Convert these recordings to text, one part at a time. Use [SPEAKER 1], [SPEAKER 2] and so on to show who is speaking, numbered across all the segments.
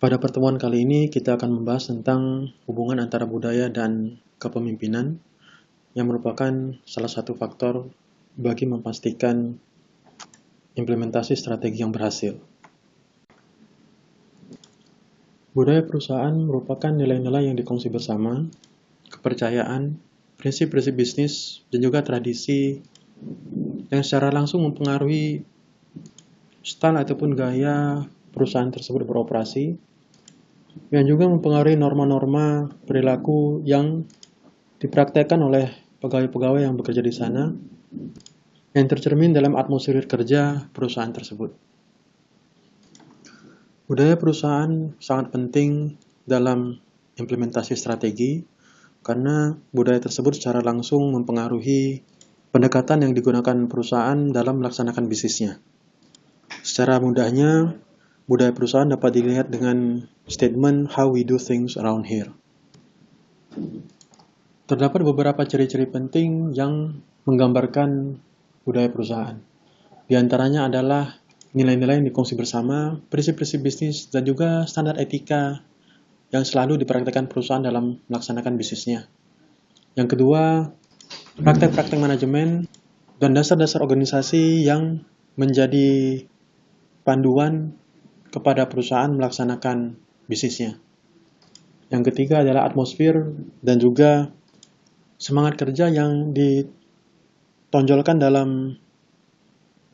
[SPEAKER 1] Pada pertemuan kali ini kita akan membahas tentang hubungan antara budaya dan kepemimpinan yang merupakan salah satu faktor bagi memastikan implementasi strategi yang berhasil. Budaya perusahaan merupakan nilai-nilai yang dikongsi bersama, kepercayaan, prinsip-prinsip bisnis, dan juga tradisi yang secara langsung mempengaruhi style ataupun gaya perusahaan tersebut beroperasi, yang juga mempengaruhi norma-norma perilaku yang dipraktekkan oleh pegawai-pegawai yang bekerja di sana, yang tercermin dalam atmosfer kerja perusahaan tersebut. Budaya perusahaan sangat penting dalam implementasi strategi, karena budaya tersebut secara langsung mempengaruhi pendekatan yang digunakan perusahaan dalam melaksanakan bisnisnya. Secara mudahnya, budaya perusahaan dapat dilihat dengan statement "How we do things around here". Terdapat beberapa ciri-ciri penting yang menggambarkan budaya perusahaan. Di antaranya adalah nilai-nilai yang dikongsi bersama, prinsip-prinsip bisnis, dan juga standar etika yang selalu dipraktikkan perusahaan dalam melaksanakan bisnisnya. Yang kedua, praktek-praktek manajemen dan dasar-dasar organisasi yang menjadi panduan kepada perusahaan melaksanakan bisnisnya. Yang ketiga adalah atmosfer dan juga semangat kerja yang ditonjolkan dalam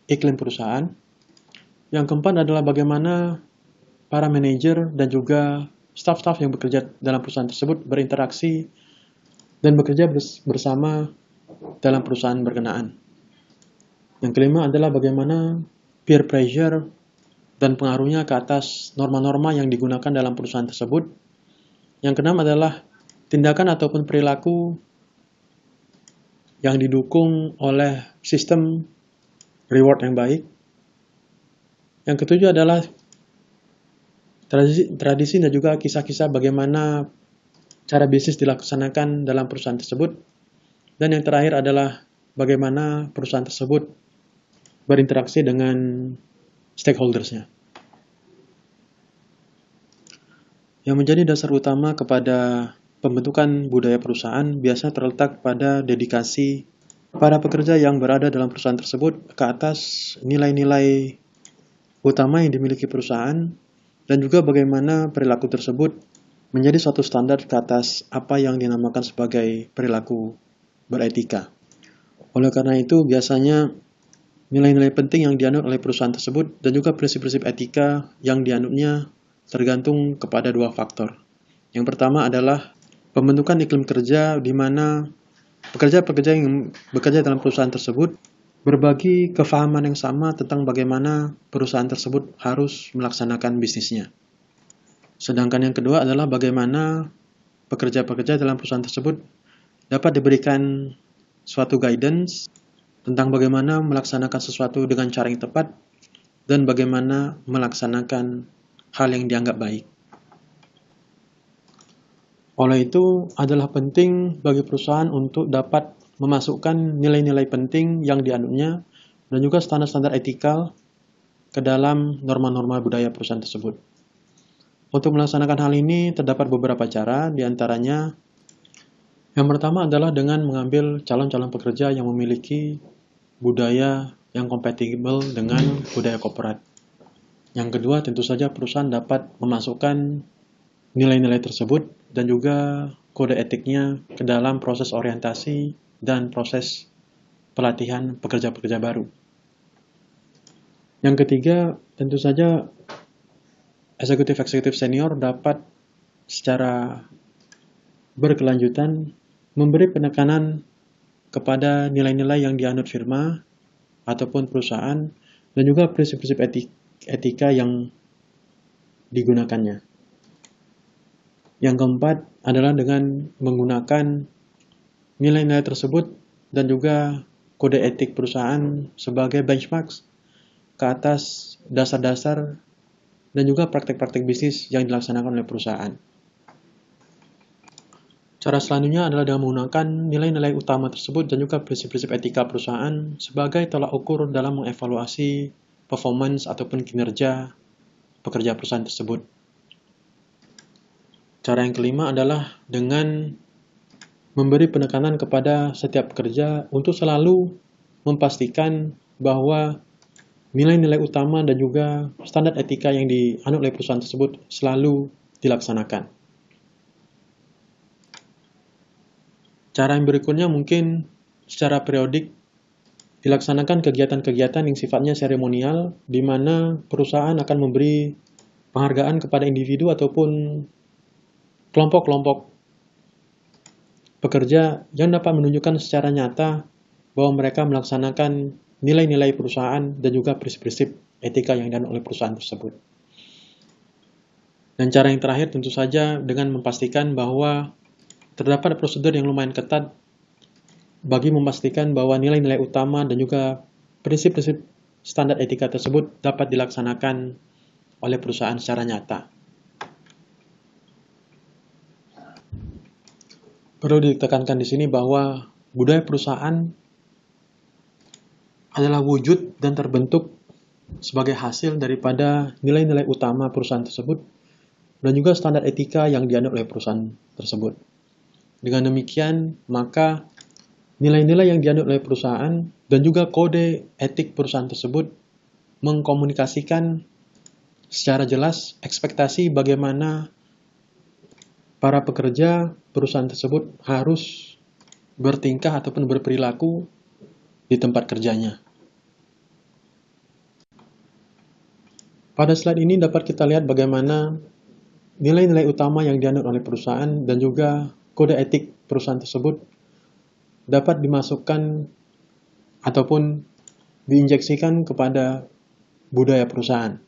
[SPEAKER 1] iklim perusahaan. Yang keempat adalah bagaimana para manajer dan juga staf-staf yang bekerja dalam perusahaan tersebut berinteraksi dan bekerja bersama dalam perusahaan berkenaan. Yang kelima adalah bagaimana peer pressure dan pengaruhnya ke atas norma-norma yang digunakan dalam perusahaan tersebut. Yang keenam adalah tindakan ataupun perilaku yang didukung oleh sistem reward yang baik. Yang ketujuh adalah tradisi dan juga kisah-kisah bagaimana cara bisnis dilaksanakan dalam perusahaan tersebut. Dan yang terakhir adalah bagaimana perusahaan tersebut berinteraksi dengan stakeholders-nya. Yang menjadi dasar utama kepada pembentukan budaya perusahaan biasa terletak pada dedikasi para pekerja yang berada dalam perusahaan tersebut ke atas nilai-nilai utama yang dimiliki perusahaan, dan juga bagaimana perilaku tersebut menjadi suatu standar ke atas apa yang dinamakan sebagai perilaku beretika. Oleh karena itu, biasanya nilai-nilai penting yang dianut oleh perusahaan tersebut dan juga prinsip-prinsip etika yang dianutnya tergantung kepada dua faktor. Yang pertama adalah pembentukan iklim kerja di mana pekerja-pekerja yang bekerja dalam perusahaan tersebut berbagi kefahaman yang sama tentang bagaimana perusahaan tersebut harus melaksanakan bisnisnya. Sedangkan yang kedua adalah bagaimana pekerja-pekerja dalam perusahaan tersebut dapat diberikan suatu guidance tentang bagaimana melaksanakan sesuatu dengan cara yang tepat dan bagaimana melaksanakan hal yang dianggap baik. Oleh itu, adalah penting bagi perusahaan untuk dapat memasukkan nilai-nilai penting yang dianutnya dan juga standar-standar etikal ke dalam norma-norma budaya perusahaan tersebut. Untuk melaksanakan hal ini terdapat beberapa cara, di antaranya yang pertama adalah dengan mengambil calon-calon pekerja yang memiliki budaya yang kompatibel dengan budaya korporat. Yang kedua, tentu saja perusahaan dapat memasukkan nilai-nilai tersebut dan juga kode etiknya ke dalam proses orientasi dan proses pelatihan pekerja-pekerja baru. Yang ketiga, tentu saja eksekutif senior dapat secara berkelanjutan memberi penekanan kepada nilai-nilai yang dianut firma ataupun perusahaan dan juga prinsip-prinsip etika yang digunakannya. Yang keempat adalah dengan menggunakan nilai-nilai tersebut dan juga kode etik perusahaan sebagai benchmark ke atas dasar-dasar dan juga praktek-praktek bisnis yang dilaksanakan oleh perusahaan. Cara selanjutnya adalah dengan menggunakan nilai-nilai utama tersebut dan juga prinsip-prinsip etika perusahaan sebagai tolak ukur dalam mengevaluasi performance ataupun kinerja pekerja perusahaan tersebut. Cara yang kelima adalah dengan memberi penekanan kepada setiap pekerja untuk selalu memastikan bahwa nilai-nilai utama dan juga standar etika yang dianut oleh perusahaan tersebut selalu dilaksanakan. Cara yang berikutnya mungkin secara periodik dilaksanakan kegiatan-kegiatan yang sifatnya seremonial, di mana perusahaan akan memberi penghargaan kepada individu ataupun kelompok-kelompok pekerja yang dapat menunjukkan secara nyata bahwa mereka melaksanakan nilai-nilai perusahaan dan juga prinsip-prinsip etika yang dianut oleh perusahaan tersebut. Dan cara yang terakhir tentu saja dengan memastikan bahwa terdapat prosedur yang lumayan ketat bagi memastikan bahwa nilai-nilai utama dan juga prinsip-prinsip standar etika tersebut dapat dilaksanakan oleh perusahaan secara nyata. Perlu ditekankan di sini bahwa budaya perusahaan adalah wujud dan terbentuk sebagai hasil daripada nilai-nilai utama perusahaan tersebut dan juga standar etika yang dianut oleh perusahaan tersebut. Dengan demikian, maka nilai-nilai yang dianut oleh perusahaan dan juga kode etik perusahaan tersebut mengkomunikasikan secara jelas ekspektasi bagaimana para pekerja perusahaan tersebut harus bertingkah ataupun berperilaku di tempat kerjanya. Pada slide ini dapat kita lihat bagaimana nilai-nilai utama yang dianut oleh perusahaan dan juga kode etik perusahaan tersebut dapat dimasukkan ataupun diinjeksikan kepada budaya perusahaan.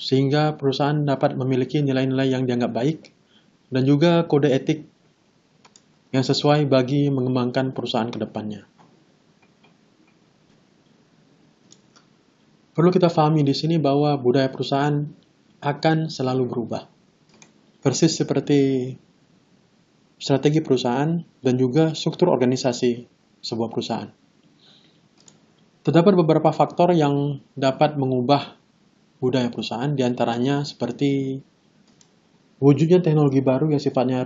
[SPEAKER 1] Sehingga perusahaan dapat memiliki nilai-nilai yang dianggap baik dan juga kode etik yang sesuai bagi mengembangkan perusahaan ke depannya. Perlu kita pahami di sini bahwa budaya perusahaan akan selalu berubah. Persis seperti strategi perusahaan dan juga struktur organisasi sebuah perusahaan. Terdapat beberapa faktor yang dapat mengubah budaya perusahaan, diantaranya seperti wujudnya teknologi baru yang sifatnya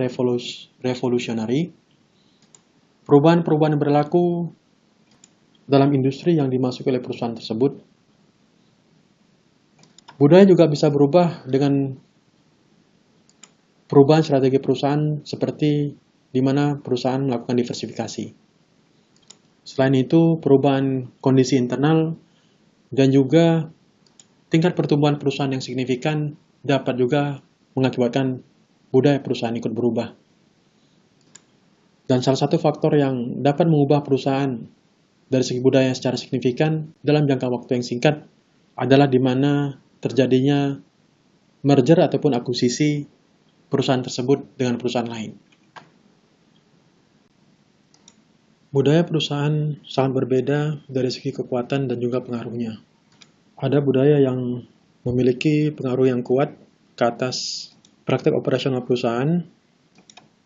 [SPEAKER 1] revolusionary, perubahan-perubahan berlaku dalam industri yang dimasuki oleh perusahaan tersebut. Budaya juga bisa berubah dengan perubahan strategi perusahaan seperti di mana perusahaan melakukan diversifikasi. Selain itu, perubahan kondisi internal dan juga tingkat pertumbuhan perusahaan yang signifikan dapat juga mengakibatkan budaya perusahaan ikut berubah. Dan salah satu faktor yang dapat mengubah perusahaan dari segi budaya secara signifikan dalam jangka waktu yang singkat adalah di mana terjadinya merger ataupun akuisisi perusahaan tersebut dengan perusahaan lain. Budaya perusahaan sangat berbeda dari segi kekuatan dan juga pengaruhnya. Ada budaya yang memiliki pengaruh yang kuat ke atas praktek operasional perusahaan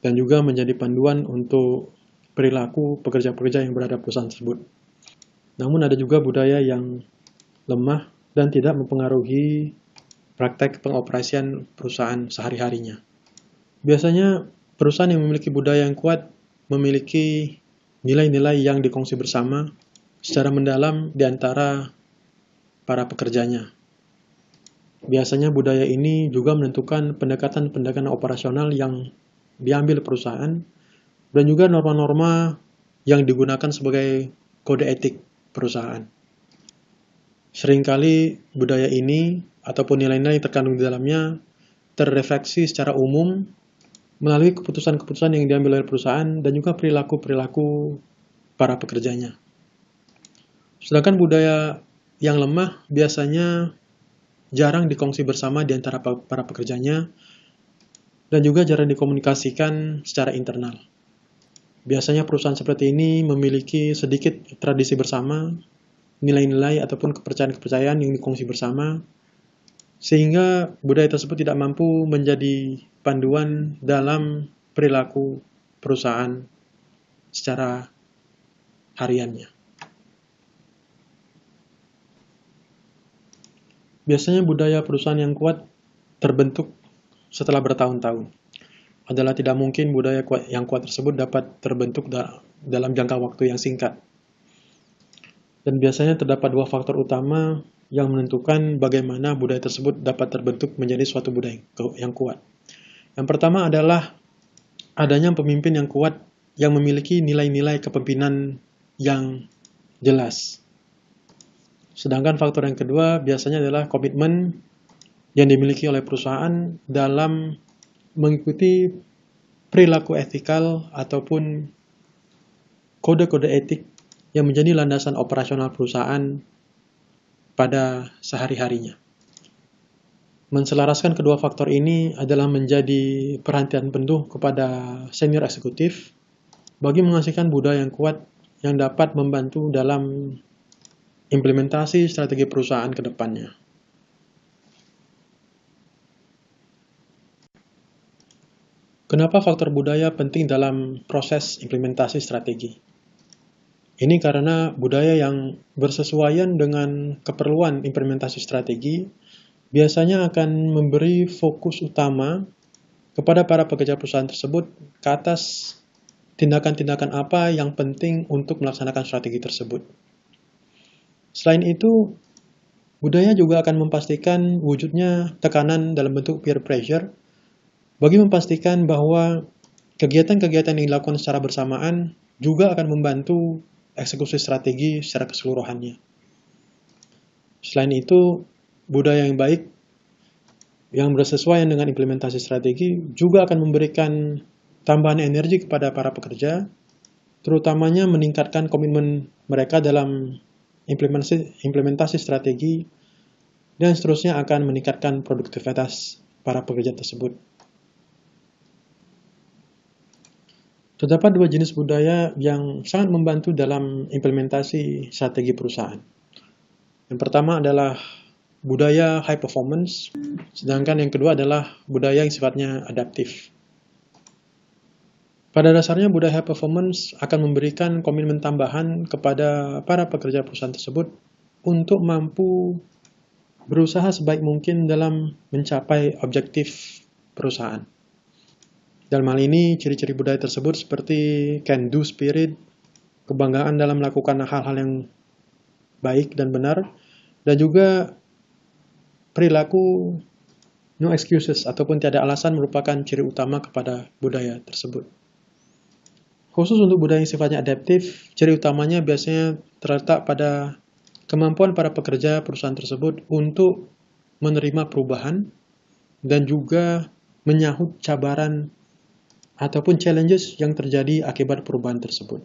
[SPEAKER 1] dan juga menjadi panduan untuk perilaku pekerja-pekerja yang berada di perusahaan tersebut. Namun ada juga budaya yang lemah dan tidak mempengaruhi praktek pengoperasian perusahaan sehari-harinya. Biasanya perusahaan yang memiliki budaya yang kuat memiliki nilai-nilai yang dikongsi bersama secara mendalam di antara para pekerjanya. Biasanya budaya ini juga menentukan pendekatan-pendekatan operasional yang diambil perusahaan dan juga norma-norma yang digunakan sebagai kode etik perusahaan. Seringkali budaya ini ataupun nilai-nilai yang terkandung di dalamnya terrefleksi secara umum melalui keputusan-keputusan yang diambil oleh perusahaan dan juga perilaku-perilaku para pekerjanya. Sedangkan budaya yang lemah biasanya jarang dikongsi bersama di antara para pekerjanya dan juga jarang dikomunikasikan secara internal. Biasanya perusahaan seperti ini memiliki sedikit tradisi bersama, nilai-nilai ataupun kepercayaan-kepercayaan yang dikongsi bersama, sehingga budaya tersebut tidak mampu menjadi panduan dalam perilaku perusahaan secara hariannya. Biasanya budaya perusahaan yang kuat terbentuk setelah bertahun-tahun. Adalah tidak mungkin budaya yang kuat tersebut dapat terbentuk dalam jangka waktu yang singkat. Dan biasanya terdapat dua faktor utama yang menentukan bagaimana budaya tersebut dapat terbentuk menjadi suatu budaya yang kuat. Yang pertama adalah adanya pemimpin yang kuat yang memiliki nilai-nilai kepemimpinan yang jelas. Sedangkan faktor yang kedua biasanya adalah komitmen yang dimiliki oleh perusahaan dalam mengikuti perilaku etikal ataupun kode-kode etik yang menjadi landasan operasional perusahaan pada sehari-harinya. Menselaraskan kedua faktor ini adalah menjadi perhatian penuh kepada senior eksekutif bagi menghasilkan budaya yang kuat yang dapat membantu dalam implementasi strategi perusahaan ke depannya. Kenapa faktor budaya penting dalam proses implementasi strategi? Ini karena budaya yang bersesuaian dengan keperluan implementasi strategi biasanya akan memberi fokus utama kepada para pekerja perusahaan tersebut ke atas tindakan-tindakan apa yang penting untuk melaksanakan strategi tersebut. Selain itu, budaya juga akan memastikan wujudnya tekanan dalam bentuk peer pressure bagi memastikan bahwa kegiatan-kegiatan yang dilakukan secara bersamaan juga akan membantu eksekusi strategi secara keseluruhannya. Selain itu, budaya yang baik yang bersesuaian dengan implementasi strategi juga akan memberikan tambahan energi kepada para pekerja, terutamanya meningkatkan komitmen mereka dalam implementasi strategi dan seterusnya akan meningkatkan produktivitas para pekerja tersebut. Terdapat dua jenis budaya yang sangat membantu dalam implementasi strategi perusahaan. Yang pertama adalah budaya high performance, sedangkan yang kedua adalah budaya yang sifatnya adaptif. Pada dasarnya, budaya high performance akan memberikan komitmen tambahan kepada para pekerja perusahaan tersebut untuk mampu berusaha sebaik mungkin dalam mencapai objektif perusahaan. Dalam hal ini, ciri-ciri budaya tersebut seperti can-do spirit, kebanggaan dalam melakukan hal-hal yang baik dan benar, dan juga perilaku no excuses ataupun tiada alasan merupakan ciri utama kepada budaya tersebut. Khusus untuk budaya yang sifatnya adaptif, ciri utamanya biasanya terletak pada kemampuan para pekerja perusahaan tersebut untuk menerima perubahan dan juga menyahut cabaran ataupun challenges yang terjadi akibat perubahan tersebut.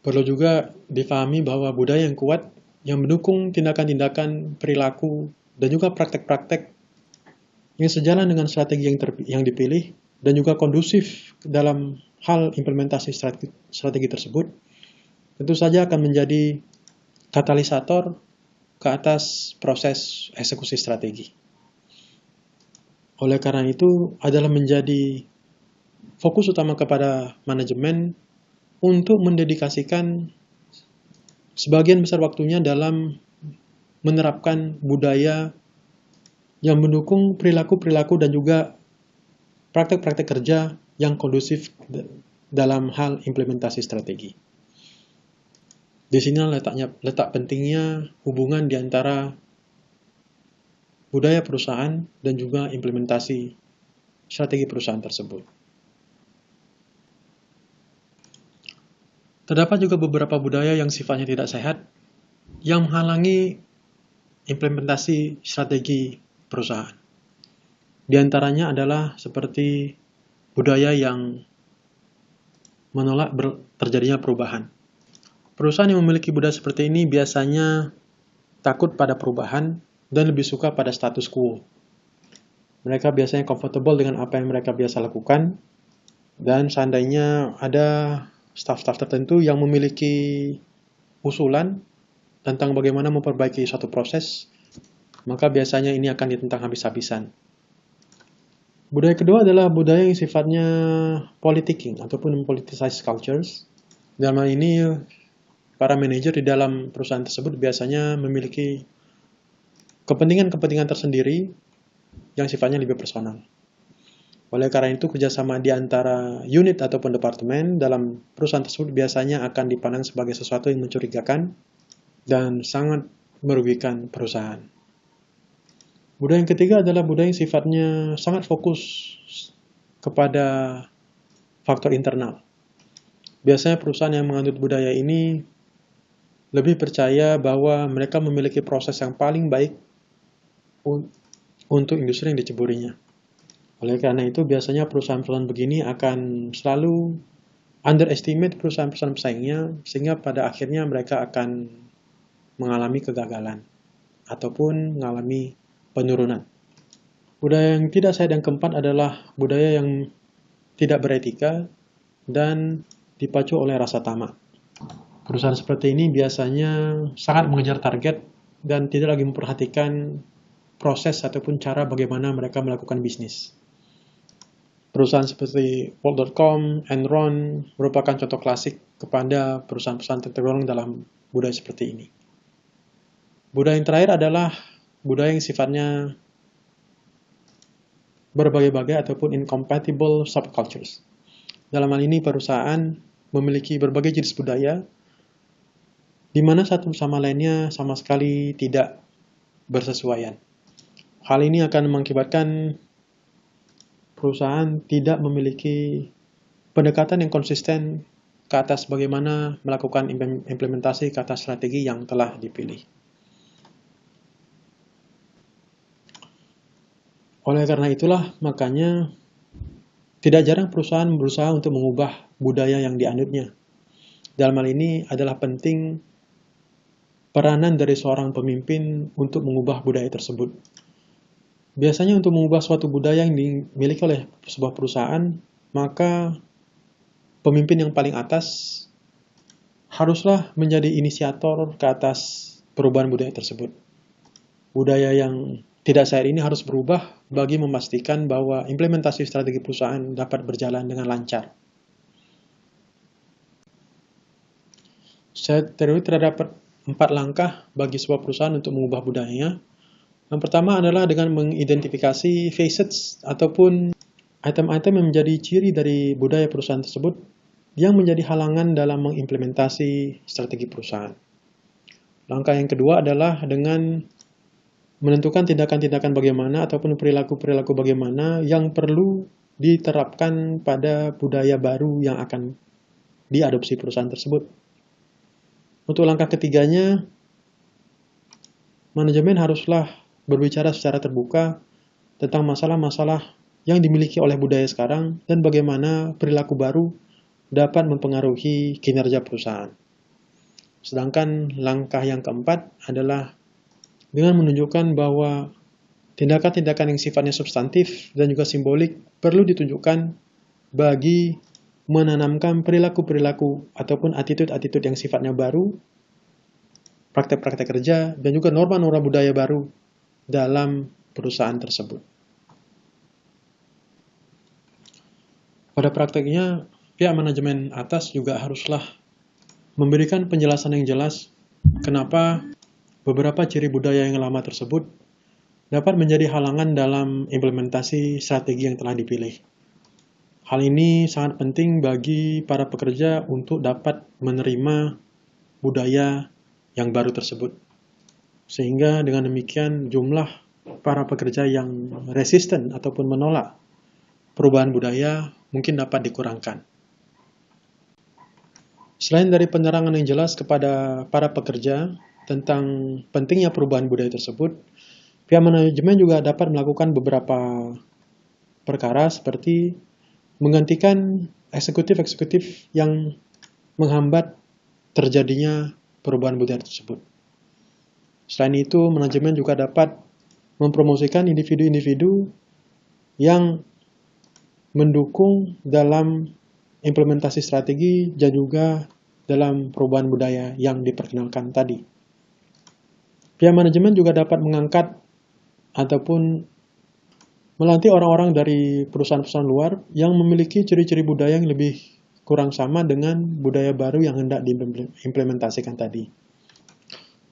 [SPEAKER 1] Perlu juga difahami bahwa budaya yang kuat yang mendukung tindakan-tindakan, perilaku, dan juga praktek-praktek yang sejalan dengan strategi yang dipilih dan juga kondusif dalam hal implementasi strategi tersebut, tentu saja akan menjadi katalisator ke atas proses eksekusi strategi. Oleh karena itu, adalah menjadi fokus utama kepada manajemen untuk mendedikasikan sebagian besar waktunya dalam menerapkan budaya yang mendukung perilaku-perilaku dan juga praktek-praktek kerja yang kondusif dalam hal implementasi strategi. Di sini letak pentingnya hubungan di antara budaya perusahaan dan juga implementasi strategi perusahaan tersebut. Terdapat juga beberapa budaya yang sifatnya tidak sehat yang menghalangi implementasi strategi perusahaan. Di antaranya adalah seperti budaya yang menolak terjadinya perubahan. Perusahaan yang memiliki budaya seperti ini biasanya takut pada perubahan dan lebih suka pada status quo. Mereka biasanya comfortable dengan apa yang mereka biasa lakukan, dan seandainya ada staf-staf tertentu yang memiliki usulan tentang bagaimana memperbaiki suatu proses, maka biasanya ini akan ditentang habis-habisan. Budaya kedua adalah budaya yang sifatnya politicking ataupun politicized cultures. Dalam hal ini, para manajer di dalam perusahaan tersebut biasanya memiliki kepentingan-kepentingan tersendiri yang sifatnya lebih personal. Oleh karena itu, kerjasama di antara unit ataupun departemen dalam perusahaan tersebut biasanya akan dipandang sebagai sesuatu yang mencurigakan dan sangat merugikan perusahaan. Budaya yang ketiga adalah budaya yang sifatnya sangat fokus kepada faktor internal. Biasanya perusahaan yang menganut budaya ini lebih percaya bahwa mereka memiliki proses yang paling baik untuk industri yang diceburinya. Oleh karena itu, biasanya perusahaan-perusahaan begini akan selalu underestimate perusahaan-perusahaan pesaingnya, sehingga pada akhirnya mereka akan mengalami kegagalan ataupun mengalami penurunan. Budaya yang tidak sehat yang keempat adalah budaya yang tidak beretika dan dipacu oleh rasa tamak. Perusahaan seperti ini biasanya sangat mengejar target dan tidak lagi memperhatikan proses ataupun cara bagaimana mereka melakukan bisnis. Perusahaan seperti World.com, Enron merupakan contoh klasik kepada perusahaan-perusahaan tergolong dalam budaya seperti ini. Budaya yang terakhir adalah budaya yang sifatnya berbagai-bagai ataupun incompatible subcultures. Dalam hal ini perusahaan memiliki berbagai jenis budaya di mana satu sama lainnya sama sekali tidak bersesuaian. Hal ini akan mengakibatkan perusahaan tidak memiliki pendekatan yang konsisten ke atas bagaimana melakukan implementasi ke atas strategi yang telah dipilih. Oleh karena itulah, makanya tidak jarang perusahaan berusaha untuk mengubah budaya yang dianutnya. Dalam hal ini adalah penting peranan dari seorang pemimpin untuk mengubah budaya tersebut. Biasanya untuk mengubah suatu budaya yang dimiliki oleh sebuah perusahaan, maka pemimpin yang paling atas haruslah menjadi inisiator ke atas perubahan budaya tersebut. Budaya yang tidak sehat ini harus berubah bagi memastikan bahwa implementasi strategi perusahaan dapat berjalan dengan lancar. Saya teori terdapat 4 langkah bagi sebuah perusahaan untuk mengubah budayanya. Yang pertama adalah dengan mengidentifikasi facets ataupun item-item yang menjadi ciri dari budaya perusahaan tersebut yang menjadi halangan dalam mengimplementasi strategi perusahaan. Langkah yang kedua adalah dengan menentukan tindakan-tindakan bagaimana ataupun perilaku-perilaku bagaimana yang perlu diterapkan pada budaya baru yang akan diadopsi perusahaan tersebut. Untuk langkah ketiganya, manajemen haruslah berbicara secara terbuka tentang masalah-masalah yang dimiliki oleh budaya sekarang dan bagaimana perilaku baru dapat mempengaruhi kinerja perusahaan. Sedangkan langkah yang keempat adalah dengan menunjukkan bahwa tindakan-tindakan yang sifatnya substantif dan juga simbolik perlu ditunjukkan bagi menanamkan perilaku-perilaku ataupun attitude-attitude yang sifatnya baru, praktek-praktek kerja, dan juga norma-norma budaya baru dalam perusahaan tersebut. Pada prakteknya, pihak manajemen atas juga haruslah memberikan penjelasan yang jelas kenapa beberapa ciri budaya yang lama tersebut dapat menjadi halangan dalam implementasi strategi yang telah dipilih. Hal ini sangat penting bagi para pekerja untuk dapat menerima budaya yang baru tersebut. Sehingga dengan demikian jumlah para pekerja yang resisten ataupun menolak perubahan budaya mungkin dapat dikurangkan. Selain dari penerangan yang jelas kepada para pekerja tentang pentingnya perubahan budaya tersebut, pihak manajemen juga dapat melakukan beberapa perkara seperti menggantikan eksekutif-eksekutif yang menghambat terjadinya perubahan budaya tersebut. Selain itu, manajemen juga dapat mempromosikan individu-individu yang mendukung dalam implementasi strategi dan juga dalam perubahan budaya yang diperkenalkan tadi. Pihak manajemen juga dapat mengangkat ataupun melantik orang-orang dari perusahaan-perusahaan luar yang memiliki ciri-ciri budaya yang lebih kurang sama dengan budaya baru yang hendak diimplementasikan tadi.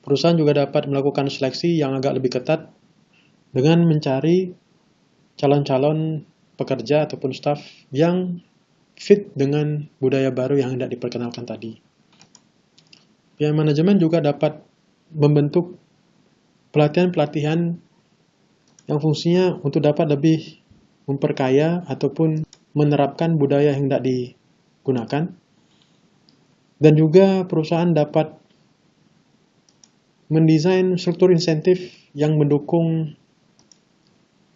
[SPEAKER 1] Perusahaan juga dapat melakukan seleksi yang agak lebih ketat dengan mencari calon-calon pekerja ataupun staf yang fit dengan budaya baru yang hendak diperkenalkan tadi. Pihak manajemen juga dapat membentuk pelatihan-pelatihan yang fungsinya untuk dapat lebih memperkaya ataupun menerapkan budaya yang hendak digunakan. Dan juga perusahaan dapat mendesain struktur insentif yang mendukung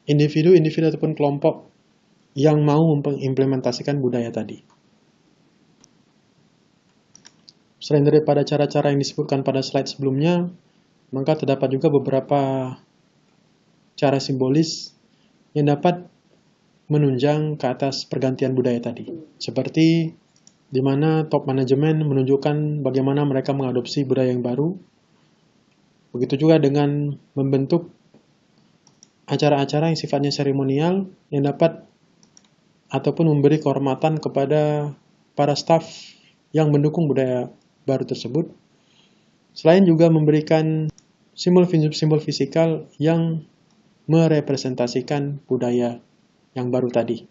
[SPEAKER 1] individu-individu ataupun kelompok yang mau mengimplementasikan budaya tadi. Selain daripada cara-cara yang disebutkan pada slide sebelumnya, maka terdapat juga beberapa cara simbolis yang dapat menunjang ke atas pergantian budaya tadi. Seperti di mana top manajemen menunjukkan bagaimana mereka mengadopsi budaya yang baru. Begitu juga dengan membentuk acara-acara yang sifatnya seremonial yang dapat ataupun memberi kehormatan kepada para staf yang mendukung budaya baru tersebut. Selain juga memberikan simbol-simbol fisikal yang merepresentasikan budaya yang baru tadi.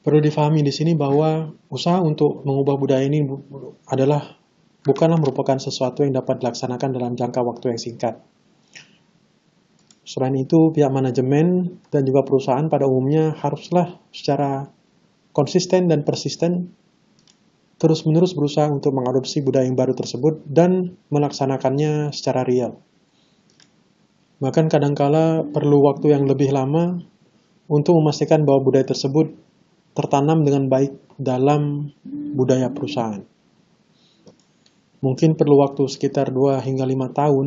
[SPEAKER 1] Perlu difahami di sini bahwa usaha untuk mengubah budaya ini bukanlah merupakan sesuatu yang dapat dilaksanakan dalam jangka waktu yang singkat. Selain itu, pihak manajemen dan juga perusahaan pada umumnya haruslah secara konsisten dan persisten terus-menerus berusaha untuk mengadopsi budaya yang baru tersebut dan melaksanakannya secara real. Bahkan kadangkala perlu waktu yang lebih lama untuk memastikan bahwa budaya tersebut tertanam dengan baik dalam budaya perusahaan. Mungkin perlu waktu sekitar 2 hingga 5 tahun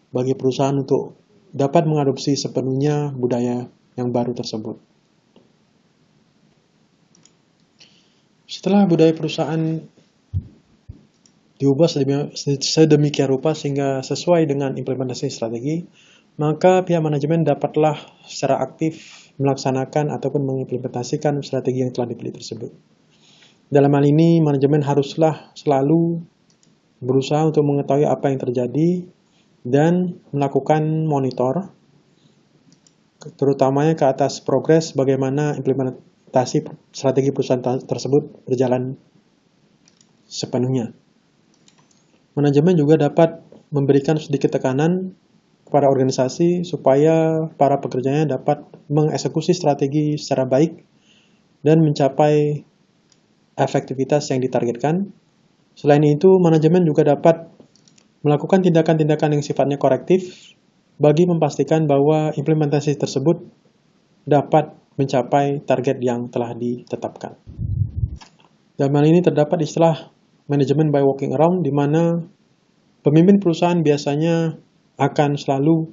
[SPEAKER 1] bagi perusahaan untuk dapat mengadopsi sepenuhnya budaya yang baru tersebut. Setelah budaya perusahaan diubah sedemikian rupa sehingga sesuai dengan implementasi strategi, maka pihak manajemen dapatlah secara aktif melaksanakan ataupun mengimplementasikan strategi yang telah dipilih tersebut. Dalam hal ini, manajemen haruslah selalu berusaha untuk mengetahui apa yang terjadi dan melakukan monitor, terutamanya ke atas progres bagaimana implementasi strategi perusahaan tersebut berjalan sepenuhnya. Manajemen juga dapat memberikan sedikit tekanan kepada organisasi supaya para pekerjanya dapat mengeksekusi strategi secara baik dan mencapai efektivitas yang ditargetkan. Selain itu, manajemen juga dapat melakukan tindakan-tindakan yang sifatnya korektif bagi memastikan bahwa implementasi tersebut dapat mencapai target yang telah ditetapkan. Dalam hal ini terdapat istilah manajemen by walking around, di mana pemimpin perusahaan biasanya akan selalu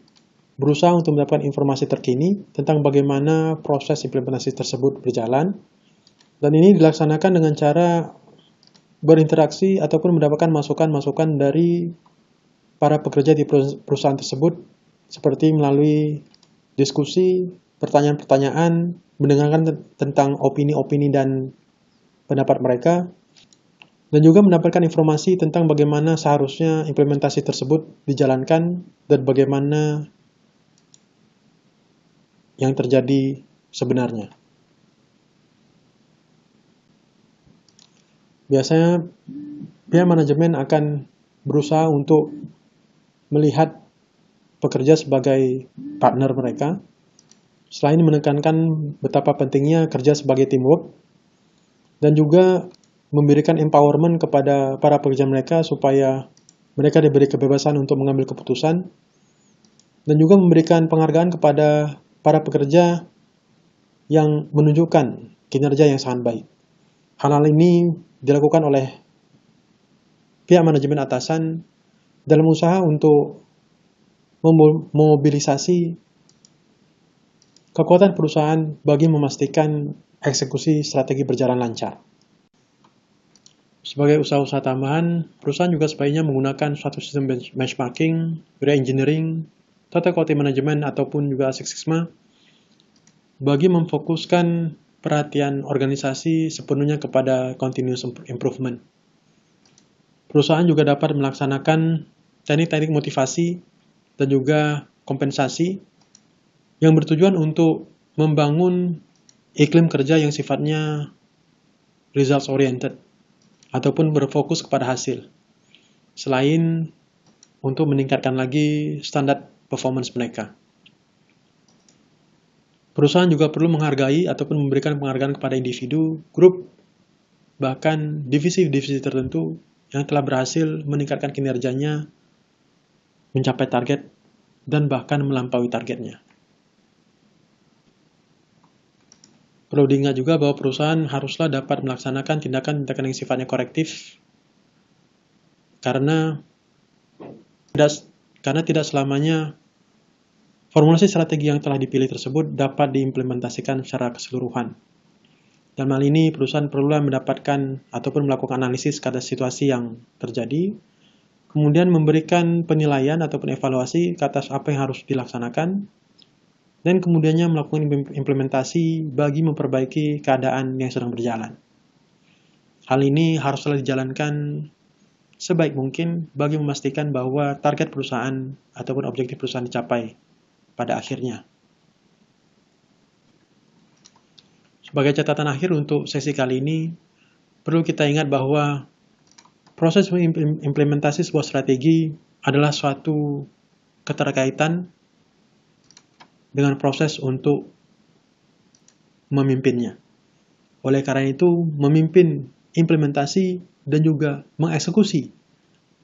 [SPEAKER 1] berusaha untuk mendapatkan informasi terkini tentang bagaimana proses implementasi tersebut berjalan, dan ini dilaksanakan dengan cara berinteraksi ataupun mendapatkan masukan-masukan dari para pekerja di perusahaan tersebut, seperti melalui diskusi, pertanyaan-pertanyaan, mendengarkan tentang opini-opini dan pendapat mereka, dan juga mendapatkan informasi tentang bagaimana seharusnya implementasi tersebut dijalankan dan bagaimana yang terjadi sebenarnya. Biasanya pihak manajemen akan berusaha untuk melihat pekerja sebagai partner mereka, selain menekankan betapa pentingnya kerja sebagai teamwork, dan juga memberikan empowerment kepada para pekerja mereka supaya mereka diberi kebebasan untuk mengambil keputusan, dan juga memberikan penghargaan kepada para pekerja yang menunjukkan kinerja yang sangat baik. Hal-hal ini dilakukan oleh pihak manajemen atasan dalam usaha untuk memobilisasi kekuatan perusahaan bagi memastikan eksekusi strategi berjalan lancar. Sebagai usaha-usaha tambahan, perusahaan juga sebaiknya menggunakan suatu sistem benchmarking, re-engineering, total quality management, ataupun juga Six Sigma bagi memfokuskan perhatian organisasi sepenuhnya kepada continuous improvement. Perusahaan juga dapat melaksanakan teknik-teknik motivasi dan juga kompensasi yang bertujuan untuk membangun iklim kerja yang sifatnya results oriented ataupun berfokus kepada hasil, selain untuk meningkatkan lagi standar performance mereka. Perusahaan juga perlu menghargai ataupun memberikan penghargaan kepada individu, grup, bahkan divisi-divisi tertentu yang telah berhasil meningkatkan kinerjanya, mencapai target, dan bahkan melampaui targetnya. Perlu diingat juga bahwa perusahaan haruslah dapat melaksanakan tindakan-tindakan yang sifatnya korektif, karena tidak selamanya formulasi strategi yang telah dipilih tersebut dapat diimplementasikan secara keseluruhan. Dalam hal ini, perusahaan perlu mendapatkan ataupun melakukan analisis atas situasi yang terjadi, kemudian memberikan penilaian ataupun evaluasi atas apa yang harus dilaksanakan, dan kemudiannya melakukan implementasi bagi memperbaiki keadaan yang sedang berjalan. Hal ini haruslah dijalankan sebaik mungkin bagi memastikan bahwa target perusahaan ataupun objektif perusahaan dicapai pada akhirnya. Sebagai catatan akhir untuk sesi kali ini, perlu kita ingat bahwa proses implementasi sebuah strategi adalah suatu keterkaitan dengan proses untuk memimpinnya. Oleh karena itu, memimpin implementasi dan juga mengeksekusi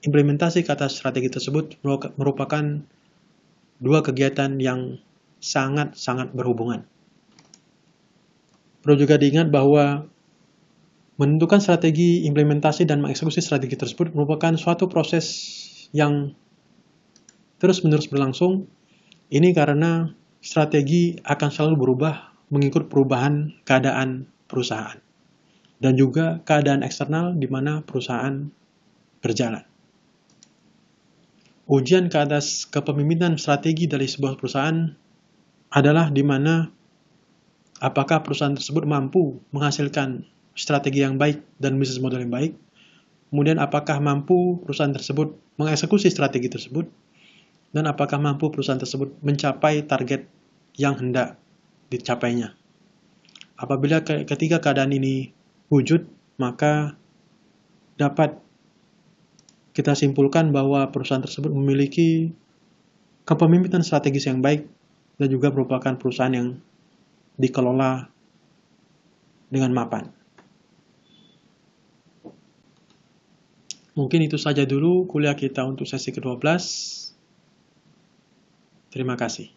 [SPEAKER 1] implementasi kata strategi tersebut merupakan dua kegiatan yang sangat-sangat berhubungan. Perlu juga diingat bahwa menentukan strategi implementasi dan mengeksekusi strategi tersebut merupakan suatu proses yang terus-menerus berlangsung. Ini karena strategi akan selalu berubah mengikut perubahan keadaan perusahaan dan juga keadaan eksternal di mana perusahaan berjalan. Ujian ke atas kepemimpinan strategi dari sebuah perusahaan adalah di mana apakah perusahaan tersebut mampu menghasilkan strategi yang baik dan bisnis model yang baik, kemudian apakah mampu perusahaan tersebut mengeksekusi strategi tersebut, dan apakah mampu perusahaan tersebut mencapai target yang hendak dicapainya. Apabila ketiga keadaan ini wujud, maka dapat kita simpulkan bahwa perusahaan tersebut memiliki kepemimpinan strategis yang baik dan juga merupakan perusahaan yang dikelola dengan mapan. Mungkin itu saja dulu kuliah kita untuk sesi ke-12. Terima kasih.